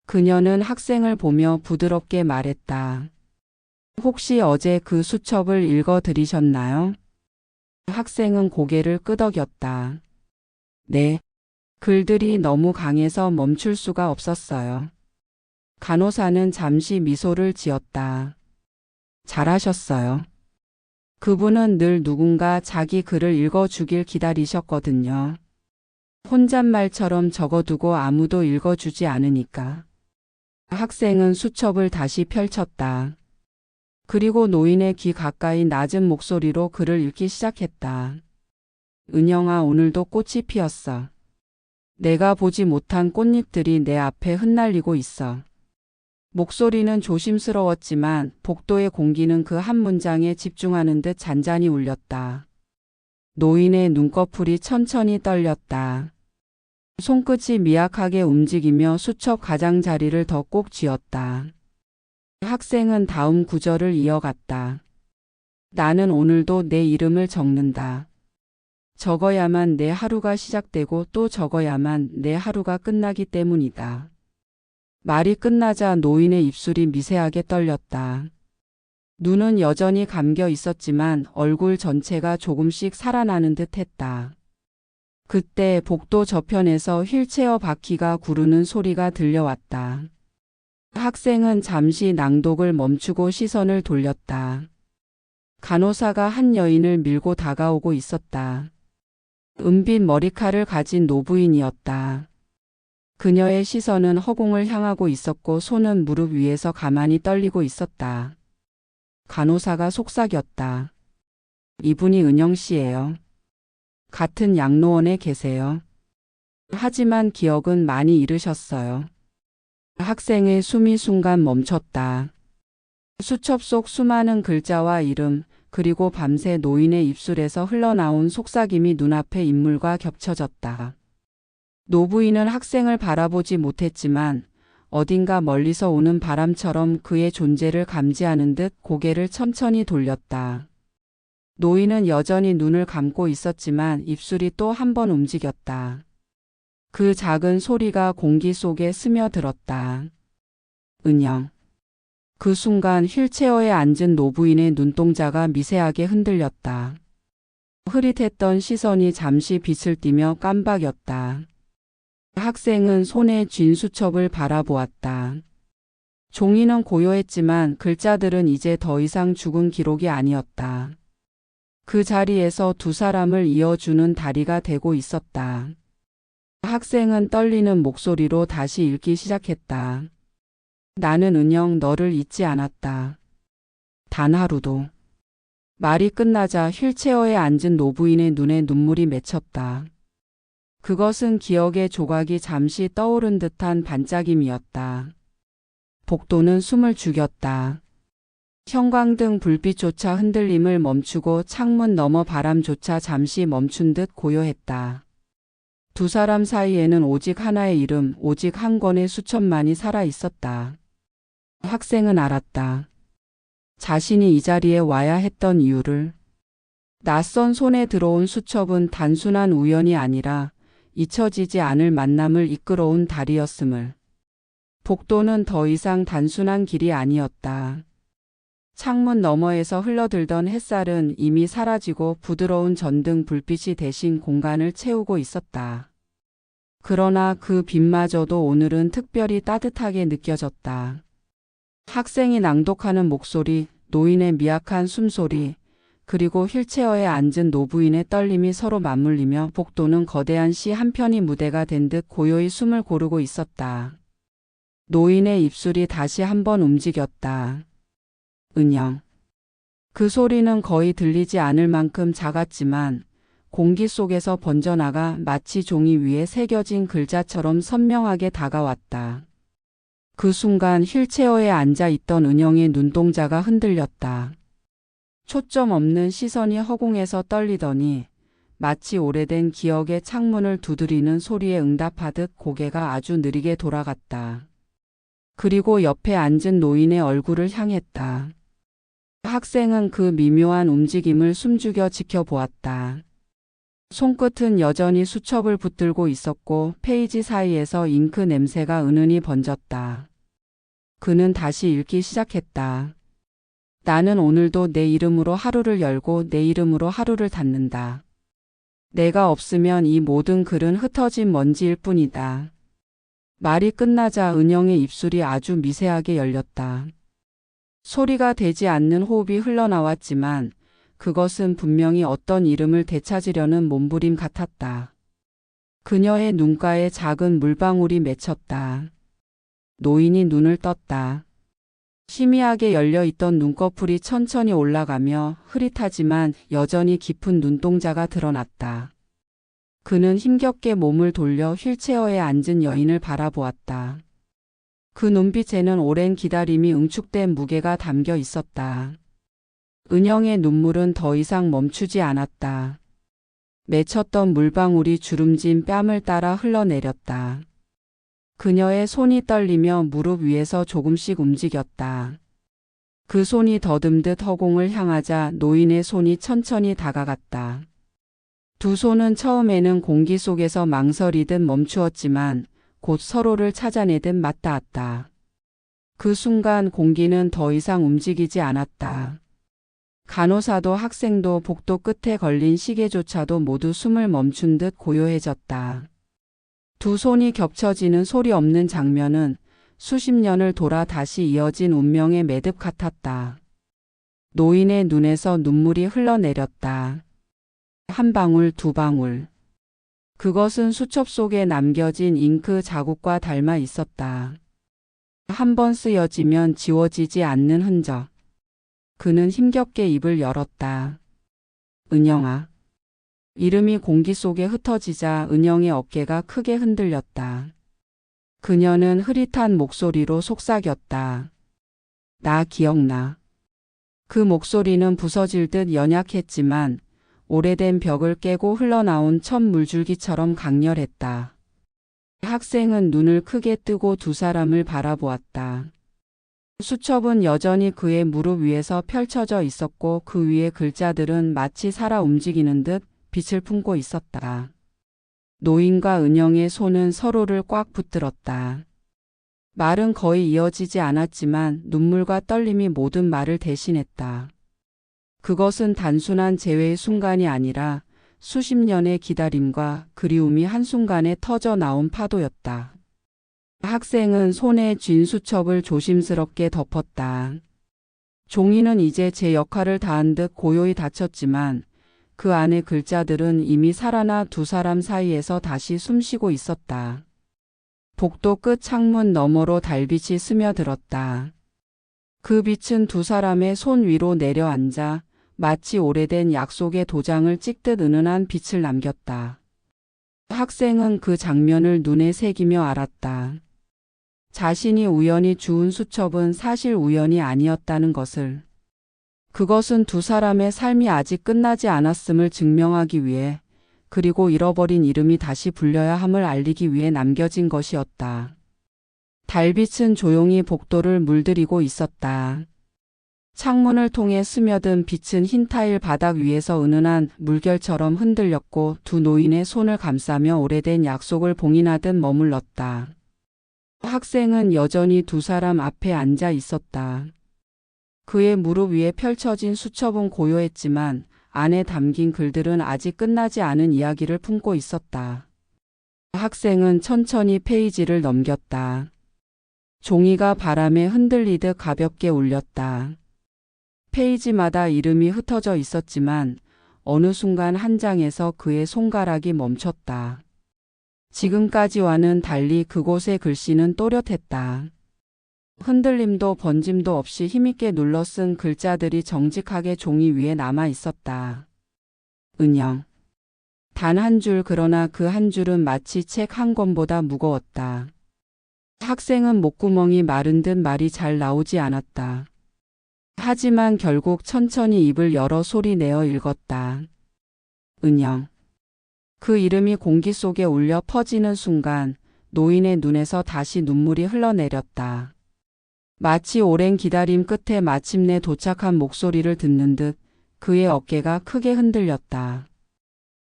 그녀는 학생을 보며 부드럽게 말했다. 혹시 어제 그 수첩을 읽어 들이셨나요? 학생은 고개를 끄덕였다. 네. 글들이 너무 강해서 멈출 수가 없었어요. 간호사는 잠시 미소를 지었다. 잘하셨어요. 그분은 늘 누군가 자기 글을 읽어주길 기다리셨거든요. 혼잣말처럼 적어두고 아무도 읽어주지 않으니까. 학생은 수첩을 다시 펼쳤다. 그리고 노인의 귀 가까이 낮은 목소리로 글을 읽기 시작했다. 은영아, 오늘도 꽃이 피었어. 내가 보지 못한 꽃잎들이 내 앞에 흩날리고 있어. 목소리는 조심스러웠지만 복도의 공기는 그 한 문장에 집중하는 듯 잔잔히 울렸다. 노인의 눈꺼풀이 천천히 떨렸다. 손끝이 미약하게 움직이며 수첩 가장자리를 더 꼭 쥐었다. 학생은 다음 구절을 이어갔다. 나는 오늘도 내 이름을 적는다. 적어야만 내 하루가 시작되고 또 적어야만 내 하루가 끝나기 때문이다. 말이 끝나자 노인의 입술이 미세하게 떨렸다. 눈은 여전히 감겨 있었지만 얼굴 전체가 조금씩 살아나는 듯 했다. 그때 복도 저편에서 휠체어 바퀴가 구르는 소리가 들려왔다. 학생은 잠시 낭독을 멈추고 시선을 돌렸다. 간호사가 한 여인을 밀고 다가오고 있었다. 은빛 머리칼을 가진 노부인이었다. 그녀의 시선은 허공을 향하고 있었고 손은 무릎 위에서 가만히 떨리고 있었다. 간호사가 속삭였다. 이분이 은영 씨예요. 같은 양로원에 계세요. 하지만 기억은 많이 잃으셨어요. 학생의 숨이 순간 멈췄다. 수첩 속 수많은 글자와 이름, 그리고 밤새 노인의 입술에서 흘러나온 속삭임이 눈앞의 인물과 겹쳐졌다. 노부인은 학생을 바라보지 못했지만 어딘가 멀리서 오는 바람처럼 그의 존재를 감지하는 듯 고개를 천천히 돌렸다. 노인은 여전히 눈을 감고 있었지만 입술이 또 한 번 움직였다. 그 작은 소리가 공기 속에 스며들었다. 은영. 그 순간 휠체어에 앉은 노부인의 눈동자가 미세하게 흔들렸다. 흐릿했던 시선이 잠시 빛을 띠며 깜박였다. 학생은 손에 쥔 수첩을 바라보았다. 종이는 고요했지만 글자들은 이제 더 이상 죽은 기록이 아니었다. 그 자리에서 두 사람을 이어주는 다리가 되고 있었다. 학생은 떨리는 목소리로 다시 읽기 시작했다. 나는 은영, 너를 잊지 않았다. 단 하루도. 말이 끝나자 휠체어에 앉은 노부인의 눈에 눈물이 맺혔다. 그것은 기억의 조각이 잠시 떠오른 듯한 반짝임이었다. 복도는 숨을 죽였다. 형광등 불빛조차 흔들림을 멈추고 창문 너머 바람조차 잠시 멈춘 듯 고요했다. 두 사람 사이에는 오직 하나의 이름, 오직 한 권의 수첩만이 살아 있었다. 학생은 알았다. 자신이 이 자리에 와야 했던 이유를. 낯선 손에 들어온 수첩은 단순한 우연이 아니라 잊혀지지 않을 만남을 이끌어온 달이었음을. 복도는 더 이상 단순한 길이 아니었다. 창문 너머에서 흘러들던 햇살은 이미 사라지고 부드러운 전등 불빛이 대신 공간을 채우고 있었다. 그러나 그 빛마저도 오늘은 특별히 따뜻하게 느껴졌다. 학생이 낭독하는 목소리, 노인의 미약한 숨소리, 그리고 휠체어에 앉은 노부인의 떨림이 서로 맞물리며 복도는 거대한 시 한 편이 무대가 된 듯 고요히 숨을 고르고 있었다. 노인의 입술이 다시 한번 움직였다. 은영. 그 소리는 거의 들리지 않을 만큼 작았지만 공기 속에서 번져나가 마치 종이 위에 새겨진 글자처럼 선명하게 다가왔다. 그 순간 휠체어에 앉아 있던 은영의 눈동자가 흔들렸다. 초점 없는 시선이 허공에서 떨리더니 마치 오래된 기억의 창문을 두드리는 소리에 응답하듯 고개가 아주 느리게 돌아갔다. 그리고 옆에 앉은 노인의 얼굴을 향했다. 학생은 그 미묘한 움직임을 숨죽여 지켜보았다. 손끝은 여전히 수첩을 붙들고 있었고 페이지 사이에서 잉크 냄새가 은은히 번졌다. 그는 다시 읽기 시작했다. 나는 오늘도 내 이름으로 하루를 열고 내 이름으로 하루를 닫는다. 내가 없으면 이 모든 글은 흩어진 먼지일 뿐이다. 말이 끝나자 은영의 입술이 아주 미세하게 열렸다. 소리가 되지 않는 호흡이 흘러나왔지만 그것은 분명히 어떤 이름을 되찾으려는 몸부림 같았다. 그녀의 눈가에 작은 물방울이 맺혔다. 노인이 눈을 떴다. 희미하게 열려있던 눈꺼풀이 천천히 올라가며 흐릿하지만 여전히 깊은 눈동자가 드러났다. 그는 힘겹게 몸을 돌려 휠체어에 앉은 여인을 바라보았다. 그 눈빛에는 오랜 기다림이 응축된 무게가 담겨 있었다. 은영의 눈물은 더 이상 멈추지 않았다. 맺혔던 물방울이 주름진 뺨을 따라 흘러내렸다. 그녀의 손이 떨리며 무릎 위에서 조금씩 움직였다. 그 손이 더듬듯 허공을 향하자 노인의 손이 천천히 다가갔다. 두 손은 처음에는 공기 속에서 망설이듯 멈추었지만 곧 서로를 찾아내듯 맞닿았다. 그 순간 공기는 더 이상 움직이지 않았다. 간호사도 학생도 복도 끝에 걸린 시계조차도 모두 숨을 멈춘 듯 고요해졌다. 두 손이 겹쳐지는 소리 없는 장면은 수십 년을 돌아 다시 이어진 운명의 매듭 같았다. 노인의 눈에서 눈물이 흘러내렸다. 한 방울, 두 방울. 그것은 수첩 속에 남겨진 잉크 자국과 닮아 있었다. 한 번 쓰여지면 지워지지 않는 흔적. 그는 힘겹게 입을 열었다. 은영아. 이름이 공기 속에 흩어지자 은영의 어깨가 크게 흔들렸다. 그녀는 흐릿한 목소리로 속삭였다. 나 기억나. 그 목소리는 부서질 듯 연약했지만 오래된 벽을 깨고 흘러나온 첫 물줄기처럼 강렬했다. 학생은 눈을 크게 뜨고 두 사람을 바라보았다. 수첩은 여전히 그의 무릎 위에서 펼쳐져 있었고 그 위의 글자들은 마치 살아 움직이는 듯 빛을 품고 있었다. 노인과 은영의 손은 서로를 꽉 붙들었다. 말은 거의 이어지지 않았지만 눈물과 떨림이 모든 말을 대신했다. 그것은 단순한 재회의 순간이 아니라 수십 년의 기다림과 그리움이 한순간에 터져 나온 파도였다. 학생은 손에 쥔 수첩을 조심스럽게 덮었다. 종이는 이제 제 역할을 다한 듯 고요히 닫혔지만 그 안의 글자들은 이미 살아나 두 사람 사이에서 다시 숨쉬고 있었다. 복도 끝 창문 너머로 달빛이 스며들었다. 그 빛은 두 사람의 손 위로 내려앉아 마치 오래된 약속의 도장을 찍듯 은은한 빛을 남겼다. 학생은 그 장면을 눈에 새기며 알았다. 자신이 우연히 주운 수첩은 사실 우연이 아니었다는 것을. 그것은 두 사람의 삶이 아직 끝나지 않았음을 증명하기 위해 그리고 잃어버린 이름이 다시 불려야 함을 알리기 위해 남겨진 것이었다. 달빛은 조용히 복도를 물들이고 있었다. 창문을 통해 스며든 빛은 흰 타일 바닥 위에서 은은한 물결처럼 흔들렸고 두 노인의 손을 감싸며 오래된 약속을 봉인하듯 머물렀다. 학생은 여전히 두 사람 앞에 앉아 있었다. 그의 무릎 위에 펼쳐진 수첩은 고요했지만 안에 담긴 글들은 아직 끝나지 않은 이야기를 품고 있었다. 학생은 천천히 페이지를 넘겼다. 종이가 바람에 흔들리듯 가볍게 울렸다. 페이지마다 이름이 흩어져 있었지만 어느 순간 한 장에서 그의 손가락이 멈췄다. 지금까지와는 달리 그곳의 글씨는 또렷했다. 흔들림도 번짐도 없이 힘있게 눌러 쓴 글자들이 정직하게 종이 위에 남아 있었다. 은영. 단 한 줄, 그러나 그 한 줄은 마치 책 한 권보다 무거웠다. 학생은 목구멍이 마른 듯 말이 잘 나오지 않았다. 하지만 결국 천천히 입을 열어 소리 내어 읽었다. 은영. 그 이름이 공기 속에 울려 퍼지는 순간 노인의 눈에서 다시 눈물이 흘러내렸다. 마치 오랜 기다림 끝에 마침내 도착한 목소리를 듣는 듯 그의 어깨가 크게 흔들렸다.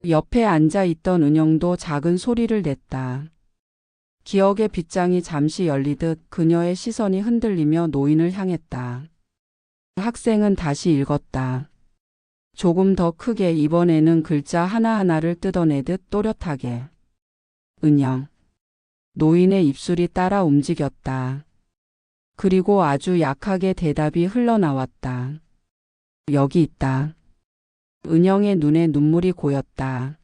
옆에 앉아있던 은영도 작은 소리를 냈다. 기억의 빗장이 잠시 열리듯 그녀의 시선이 흔들리며 노인을 향했다. 학생은 다시 읽었다. 조금 더 크게, 이번에는 글자 하나하나를 뜯어내듯 또렷하게. 은영. 노인의 입술이 따라 움직였다. 그리고 아주 약하게 대답이 흘러나왔다. 여기 있다. 은영의 눈에 눈물이 고였다.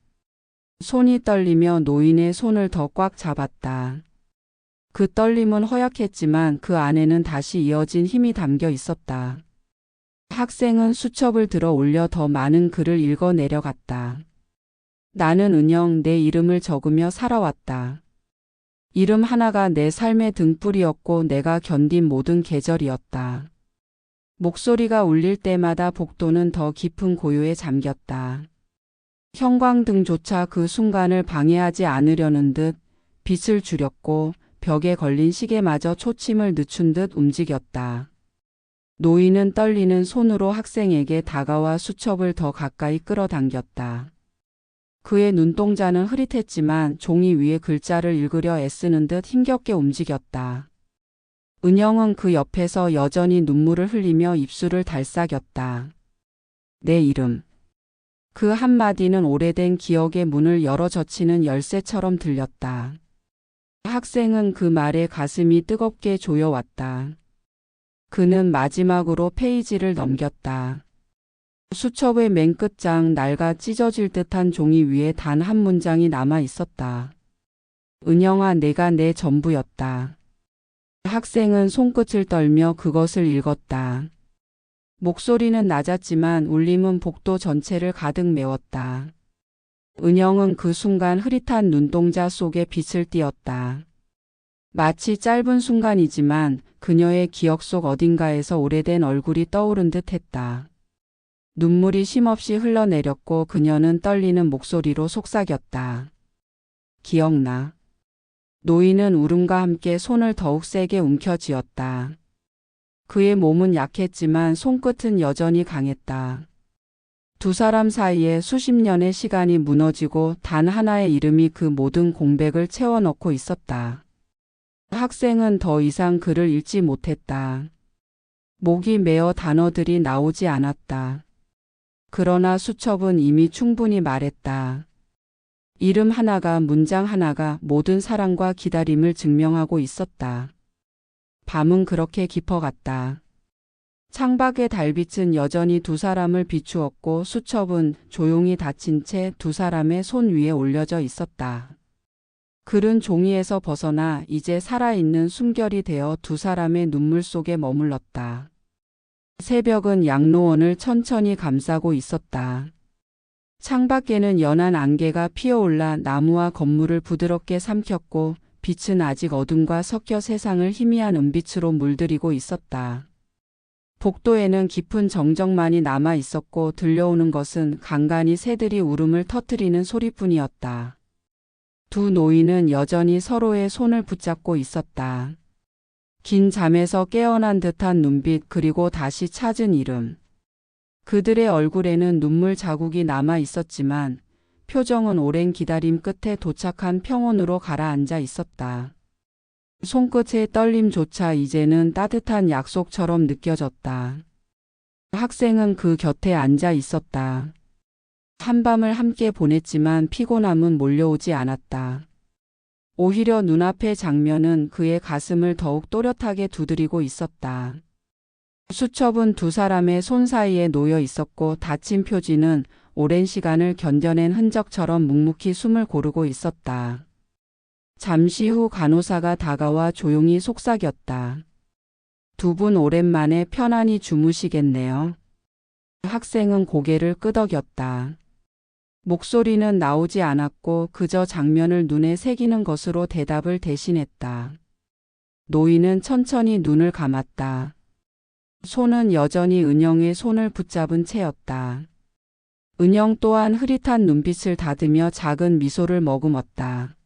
손이 떨리며 노인의 손을 더 꽉 잡았다. 그 떨림은 허약했지만 그 안에는 다시 이어진 힘이 담겨 있었다. 학생은 수첩을 들어 올려 더 많은 글을 읽어 내려갔다. 나는 은영, 내 이름을 적으며 살아왔다. 이름 하나가 내 삶의 등불이었고 내가 견딘 모든 계절이었다. 목소리가 울릴 때마다 복도는 더 깊은 고요에 잠겼다. 형광등조차 그 순간을 방해하지 않으려는 듯 빛을 줄였고 벽에 걸린 시계마저 초침을 늦춘 듯 움직였다. 노인은 떨리는 손으로 학생에게 다가와 수첩을 더 가까이 끌어당겼다. 그의 눈동자는 흐릿했지만 종이 위에 글자를 읽으려 애쓰는 듯 힘겹게 움직였다. 은영은 그 옆에서 여전히 눈물을 흘리며 입술을 달싹였다. 내 이름. 그 한마디는 오래된 기억의 문을 열어 젖히는 열쇠처럼 들렸다. 학생은 그 말에 가슴이 뜨겁게 조여왔다. 그는 마지막으로 페이지를 넘겼다. 수첩의 맨 끝장, 낡아 찢어질 듯한 종이 위에 단 한 문장이 남아 있었다. 은영아, 내가 내 전부였다. 학생은 손끝을 떨며 그것을 읽었다. 목소리는 낮았지만 울림은 복도 전체를 가득 메웠다. 은영은 그 순간 흐릿한 눈동자 속에 빛을 띠었다. 마치 짧은 순간이지만 그녀의 기억 속 어딘가에서 오래된 얼굴이 떠오른 듯 했다. 눈물이 쉼없이 흘러내렸고 그녀는 떨리는 목소리로 속삭였다. 기억나. 노인은 울음과 함께 손을 더욱 세게 움켜쥐었다. 그의 몸은 약했지만 손끝은 여전히 강했다. 두 사람 사이에 수십 년의 시간이 무너지고 단 하나의 이름이 그 모든 공백을 채워넣고 있었다. 학생은 더 이상 글을 읽지 못했다. 목이 메어 단어들이 나오지 않았다. 그러나 수첩은 이미 충분히 말했다. 이름 하나가, 문장 하나가 모든 사랑과 기다림을 증명하고 있었다. 밤은 그렇게 깊어갔다. 창밖의 달빛은 여전히 두 사람을 비추었고 수첩은 조용히 닫힌 채 두 사람의 손 위에 올려져 있었다. 글은 종이에서 벗어나 이제 살아있는 숨결이 되어 두 사람의 눈물 속에 머물렀다. 새벽은 양로원을 천천히 감싸고 있었다. 창밖에는 연한 안개가 피어올라 나무와 건물을 부드럽게 삼켰고 빛은 아직 어둠과 섞여 세상을 희미한 은빛으로 물들이고 있었다. 복도에는 깊은 정적만이 남아 있었고 들려오는 것은 간간이 새들이 울음을 터뜨리는 소리뿐이었다. 두 노인은 여전히 서로의 손을 붙잡고 있었다. 긴 잠에서 깨어난 듯한 눈빛, 그리고 다시 찾은 이름. 그들의 얼굴에는 눈물 자국이 남아 있었지만 표정은 오랜 기다림 끝에 도착한 평온으로 가라앉아 있었다. 손끝의 떨림조차 이제는 따뜻한 약속처럼 느껴졌다. 학생은 그 곁에 앉아 있었다. 한밤을 함께 보냈지만 피곤함은 몰려오지 않았다. 오히려 눈앞의 장면은 그의 가슴을 더욱 또렷하게 두드리고 있었다. 수첩은 두 사람의 손 사이에 놓여 있었고 닫힌 표지는 오랜 시간을 견뎌낸 흔적처럼 묵묵히 숨을 고르고 있었다. 잠시 후 간호사가 다가와 조용히 속삭였다. 두 분 오랜만에 편안히 주무시겠네요. 학생은 고개를 끄덕였다. 목소리는 나오지 않았고 그저 장면을 눈에 새기는 것으로 대답을 대신했다. 노인은 천천히 눈을 감았다. 손은 여전히 은영의 손을 붙잡은 채였다. 은영 또한 흐릿한 눈빛을 닫으며 작은 미소를 머금었다.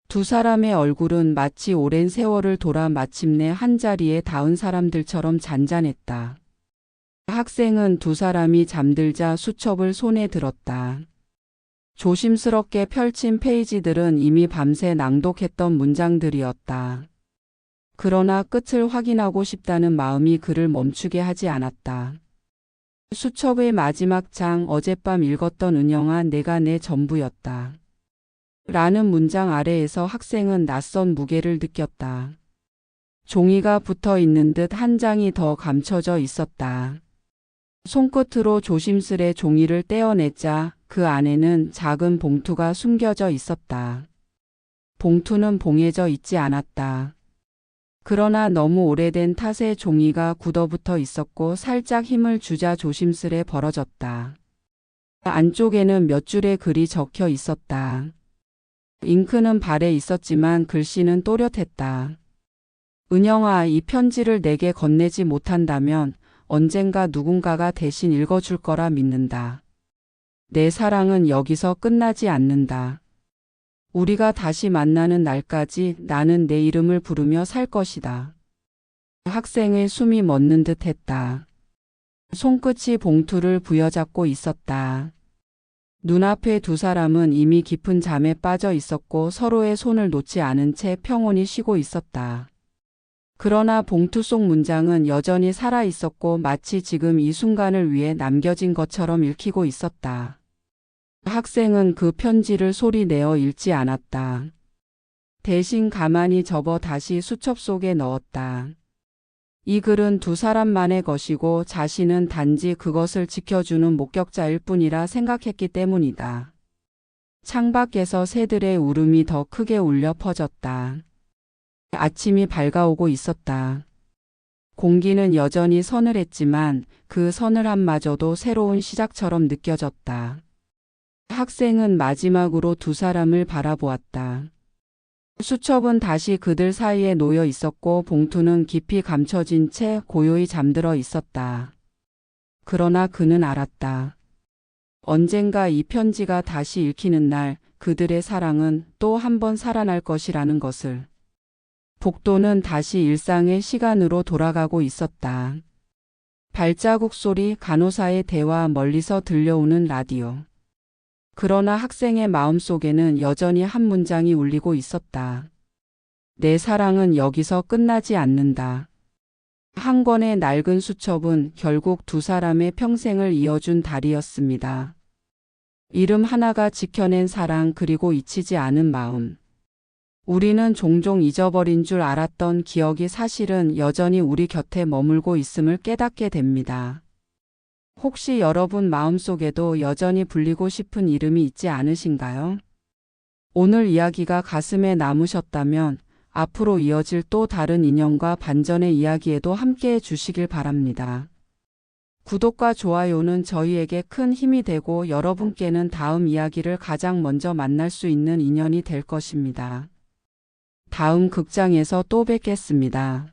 두 사람의 얼굴은 마치 오랜 세월을 돌아 마침내 한자리에 닿은 사람들처럼 잔잔했다. 학생은 두 사람이 잠들자 수첩을 손에 들었다. 조심스럽게 펼친 페이지들은 이미 밤새 낭독했던 문장들이었다. 그러나 끝을 확인하고 싶다는 마음이 그를 멈추게 하지 않았다. 수첩의 마지막 장, 어젯밤 읽었던 은영아, 내가 내 전부였다. 라는 문장 아래에서 학생은 낯선 무게를 느꼈다. 종이가 붙어 있는 듯 한 장이 더 감춰져 있었다. 손끝으로 조심스레 종이를 떼어냈자 그 안에는 작은 봉투가 숨겨져 있었다. 봉투는 봉해져 있지 않았다. 그러나 너무 오래된 탓에 종이가 굳어붙어 있었고 살짝 힘을 주자 조심스레 벌어졌다. 안쪽에는 몇 줄의 글이 적혀 있었다. 잉크는 발에 있었지만 글씨는 또렷했다. 은영아, 이 편지를 내게 건네지 못한다면 언젠가 누군가가 대신 읽어줄 거라 믿는다. 내 사랑은 여기서 끝나지 않는다. 우리가 다시 만나는 날까지 나는 내 이름을 부르며 살 것이다. 학생의 숨이 멎는 듯 했다. 손끝이 봉투를 부여잡고 있었다. 눈앞의 두 사람은 이미 깊은 잠에 빠져 있었고 서로의 손을 놓지 않은 채 평온히 쉬고 있었다. 그러나 봉투 속 문장은 여전히 살아 있었고 마치 지금 이 순간을 위해 남겨진 것처럼 읽히고 있었다. 학생은 그 편지를 소리 내어 읽지 않았다. 대신 가만히 접어 다시 수첩 속에 넣었다. 이 글은 두 사람만의 것이고 자신은 단지 그것을 지켜주는 목격자일 뿐이라 생각했기 때문이다. 창밖에서 새들의 울음이 더 크게 울려 퍼졌다. 아침이 밝아오고 있었다. 공기는 여전히 서늘했지만 그 서늘함마저도 새로운 시작처럼 느껴졌다. 학생은 마지막으로 두 사람을 바라보았다. 수첩은 다시 그들 사이에 놓여 있었고 봉투는 깊이 감춰진 채 고요히 잠들어 있었다. 그러나 그는 알았다. 언젠가 이 편지가 다시 읽히는 날 그들의 사랑은 또 한 번 살아날 것이라는 것을. 복도는 다시 일상의 시간으로 돌아가고 있었다. 발자국 소리, 간호사의 대화, 멀리서 들려오는 라디오. 그러나 학생의 마음속에는 여전히 한 문장이 울리고 있었다. 내 사랑은 여기서 끝나지 않는다. 한 권의 낡은 수첩은 결국 두 사람의 평생을 이어준 달이었습니다. 이름 하나가 지켜낸 사랑, 그리고 잊히지 않은 마음. 우리는 종종 잊어버린 줄 알았던 기억이 사실은 여전히 우리 곁에 머물고 있음을 깨닫게 됩니다. 혹시 여러분 마음속에도 여전히 불리고 싶은 이름이 있지 않으신가요? 오늘 이야기가 가슴에 남으셨다면 앞으로 이어질 또 다른 인연과 반전의 이야기에도 함께해 주시길 바랍니다. 구독과 좋아요는 저희에게 큰 힘이 되고 여러분께는 다음 이야기를 가장 먼저 만날 수 있는 인연이 될 것입니다. 다음 극장에서 또 뵙겠습니다.